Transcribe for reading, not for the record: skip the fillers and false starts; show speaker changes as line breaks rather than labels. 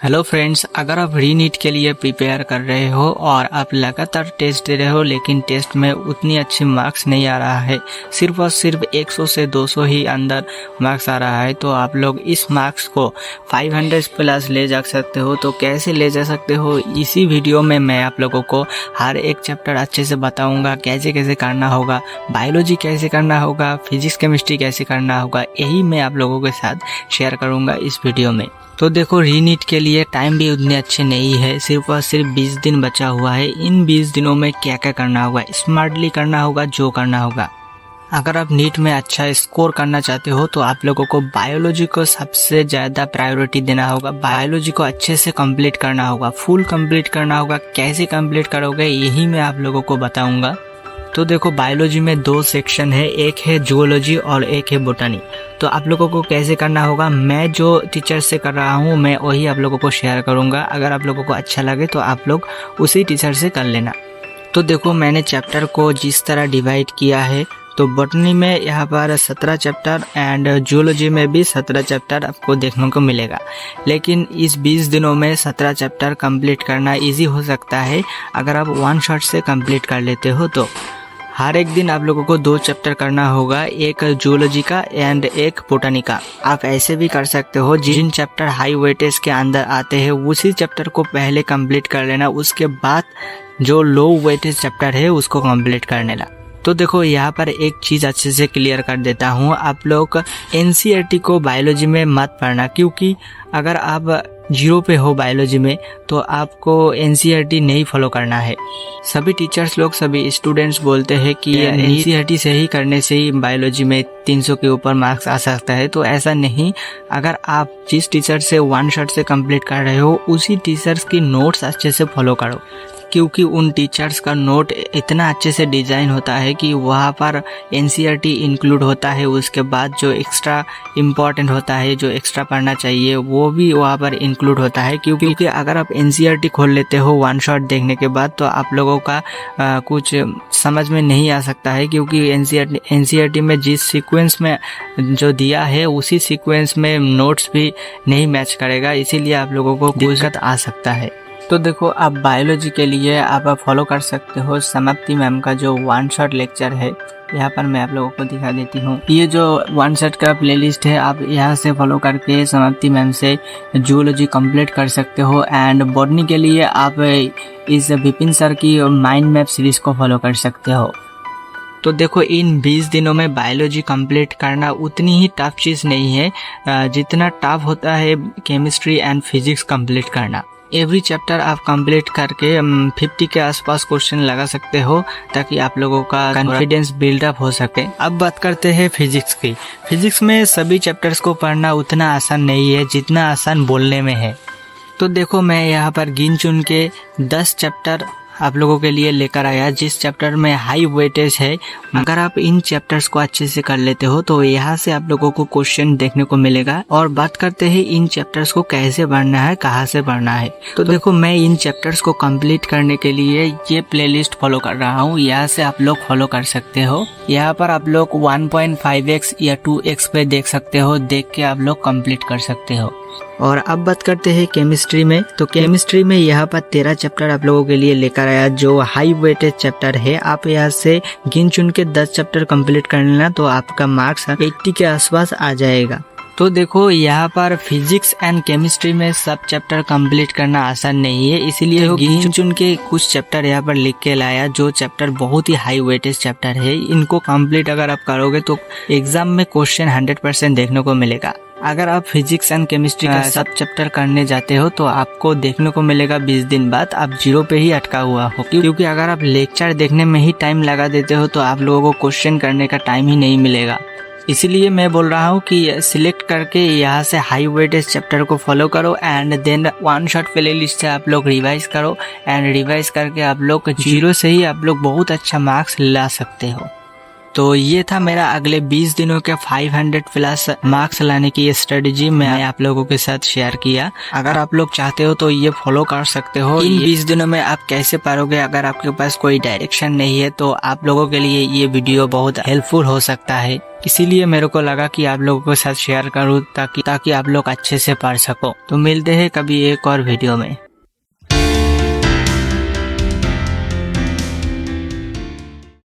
Hello friends, अगर आप रीनीट के लिए प्रिपेयर कर रहे हो और आप लगातार टेस्ट दे रहे हो लेकिन टेस्ट में उतनी अच्छी मार्क्स नहीं आ रहा है, सिर्फ और सिर्फ 100 से 200 ही अंदर मार्क्स आ रहा है, तो आप लोग इस मार्क्स को 500 प्लस ले जा सकते हो। तो कैसे ले जा सकते हो, इसी वीडियो में मैं आप लोगों को हर एक चैप्टर अच्छे से बताऊंगा। कैसे कैसे करना होगा, बायोलॉजी कैसे करना होगा, फिजिक्स केमिस्ट्री कैसे करना होगा, यही मैं आप लोगों के साथ शेयर करूंगा इस वीडियो में। तो देखो, रीनीट के लिए टाइम भी उतने अच्छे नहीं है, सिर्फ और सिर्फ 20 दिन बचा हुआ है। इन 20 दिनों में क्या क्या करना होगा, स्मार्टली करना होगा जो करना होगा। अगर आप नीट में अच्छा स्कोर करना चाहते हो तो आप लोगों को बायोलॉजी को सबसे ज़्यादा प्रायोरिटी देना होगा। बायोलॉजी को अच्छे से कंप्लीट करना होगा, फुल कंप्लीट करना होगा। कैसे कंप्लीट करोगे यही मैं आप लोगों को बताऊंगा। तो देखो, बायोलॉजी में 2 सेक्शन है, एक है जूलॉजी और एक है बोटनी। तो आप लोगों को कैसे करना होगा, मैं जो टीचर से कर रहा हूँ मैं वही आप लोगों को शेयर करूँगा। अगर आप लोगों को अच्छा लगे तो आप लोग उसी टीचर से कर लेना। तो देखो, मैंने चैप्टर को जिस तरह डिवाइड किया है, तो बॉटनी में यहाँ पर 17 चैप्टर एंड जूलॉजी में भी 17 चैप्टर आपको देखने को मिलेगा। लेकिन इस 20 दिनों में 17 चैप्टर कंप्लीट करना इजी हो सकता है अगर आप वन शॉट से कंप्लीट कर लेते हो। तो हर एक दिन आप लोगों को 2 चैप्टर करना होगा, एक जूलॉजी का एंड एक बोटनी का। आप ऐसे भी कर सकते हो, जिन चैप्टर हाई वेटेज के अंदर आते हैं उसी चैप्टर को पहले कंप्लीट कर लेना, उसके बाद जो लो वेटेज चैप्टर है उसको कंप्लीट कर लेना। तो देखो, यहाँ पर एक चीज़ अच्छे से क्लियर कर देता हूँ, आप लोग एनसीईआरटी को बायोलॉजी में मत पढ़ना, क्योंकि अगर आप 0 पे हो बायोलॉजी में तो आपको एनसीईआरटी नहीं फॉलो करना है। सभी टीचर्स लोग, सभी स्टूडेंट्स बोलते हैं कि एनसीईआरटी से ही करने से ही बायोलॉजी में 300 के ऊपर मार्क्स आ सकता है। तो ऐसा नहीं, अगर आप जिस टीचर से वन शॉट से कंप्लीट कर रहे हो उसी टीचर्स की नोट्स अच्छे से फॉलो करो, क्योंकि उन टीचर्स का नोट इतना अच्छे से डिज़ाइन होता है कि वहाँ पर एनसीईआरटी इंक्लूड होता है। उसके बाद जो एक्स्ट्रा इम्पॉर्टेंट होता है, जो एक्स्ट्रा पढ़ना चाहिए, वो भी वहाँ पर इंक्लूड होता है। क्योंकि अगर आप एनसीईआरटी खोल लेते हो वन शॉट देखने के बाद तो आप लोगों का कुछ समझ में नहीं आ सकता है, क्योंकि एनसीईआरटी में जिस सीक्वेंस में जो दिया है उसी सीक्वेंस में नोट्स भी नहीं मैच करेगा, इसीलिए आप लोगों को दिक्कत आ सकता है। तो देखो, आप बायोलॉजी के लिए आप फॉलो कर सकते हो समाप्ति मैम का जो वन शॉट लेक्चर है। यहाँ पर मैं आप लोगों को दिखा देती हूँ, ये जो वन शॉट का प्लेलिस्ट है, आप यहाँ से फॉलो करके समाप्ति मैम से जूलॉजी कंप्लीट कर सकते हो। एंड बॉटनी के लिए आप इस विपिन सर की माइंड मैप सीरीज को फॉलो कर सकते हो। तो देखो, इन 20 दिनों में बायोलॉजी कंप्लीट करना उतनी ही टफ चीज़ नहीं है जितना टफ होता है केमिस्ट्री एंड फिजिक्स कंप्लीट करना। एवरी चैप्टर आप कंप्लीट करके 50 के आसपास क्वेश्चन लगा सकते हो, ताकि आप लोगों का कॉन्फिडेंस बिल्डअप हो सके। अब बात करते हैं फिजिक्स की। फिजिक्स में सभी चैप्टर्स को पढ़ना उतना आसान नहीं है जितना आसान बोलने में है। तो देखो, मैं यहाँ पर गिन चुन के 10 चैप्टर आप लोगों के लिए लेकर आया, जिस चैप्टर में हाई वेटेज है। अगर आप इन चैप्टर्स को अच्छे से कर लेते हो तो यहाँ से आप लोगों को क्वेश्चन देखने को मिलेगा। और बात करते हैं इन चैप्टर्स को कैसे पढ़ना है, कहाँ से पढ़ना है। तो देखो, मैं इन चैप्टर्स को कंप्लीट करने के लिए ये प्लेलिस्ट फॉलो कर रहा हूँ, यहाँ से आप लोग फॉलो कर सकते हो। यहाँ पर आप लोग 1.5x या 2x पे देख सकते हो, देख के आप लोग कंप्लीट कर सकते हो। और अब बात करते हैं केमिस्ट्री में। तो केमिस्ट्री में यहाँ पर 13 चैप्टर आप लोगों के लिए लेकर आया, जो हाई वेटेज चैप्टर है। आप यहाँ से गिन चुन के 10 चैप्टर कंप्लीट कर लेना, तो आपका मार्क्स 80 के आसपास आ जाएगा। तो देखो, यहाँ पर फिजिक्स एंड केमिस्ट्री में सब चैप्टर कंप्लीट करना आसान नहीं है, इसीलिए गिन चुन के कुछ चैप्टर यहाँ पर लिख के लाया, जो चैप्टर बहुत ही हाई वेटेज चैप्टर है। इनको कंप्लीट अगर आप करोगे तो एग्जाम में क्वेश्चन 100% देखने को मिलेगा। अगर आप फिजिक्स एंड केमिस्ट्री का सब चैप्टर करने जाते हो तो आपको देखने को मिलेगा 20 दिन बाद आप 0 पे ही अटका हुआ हो, क्योंकि अगर आप लेक्चर देखने में ही टाइम लगा देते हो तो आप लोगों को क्वेश्चन करने का टाइम ही नहीं मिलेगा। इसीलिए मैं बोल रहा हूँ कि सिलेक्ट करके यहाँ से हाई वेटेज चैप्टर को फॉलो करो and then one shot playlist से आप लोग रिवाइज करो। एंड रिवाइज करके आप लोग 0 से ही आप लोग बहुत अच्छा मार्क्स ला सकते हो। तो ये था मेरा अगले 20 दिनों के 500 प्लस मार्क्स लाने की स्ट्रेटजी मैं आप लोगों के साथ शेयर किया। अगर आप लोग चाहते हो तो ये फॉलो कर सकते हो। इन 20 दिनों में आप कैसे पढ़ोगे, अगर आपके पास कोई डायरेक्शन नहीं है तो आप लोगों के लिए ये वीडियो बहुत हेल्पफुल हो सकता है। इसीलिए मेरे को लगा कि आप लोगों के साथ शेयर करूँ ताकि आप लोग अच्छे से पढ़ सको। तो मिलते हैं कभी एक और वीडियो में।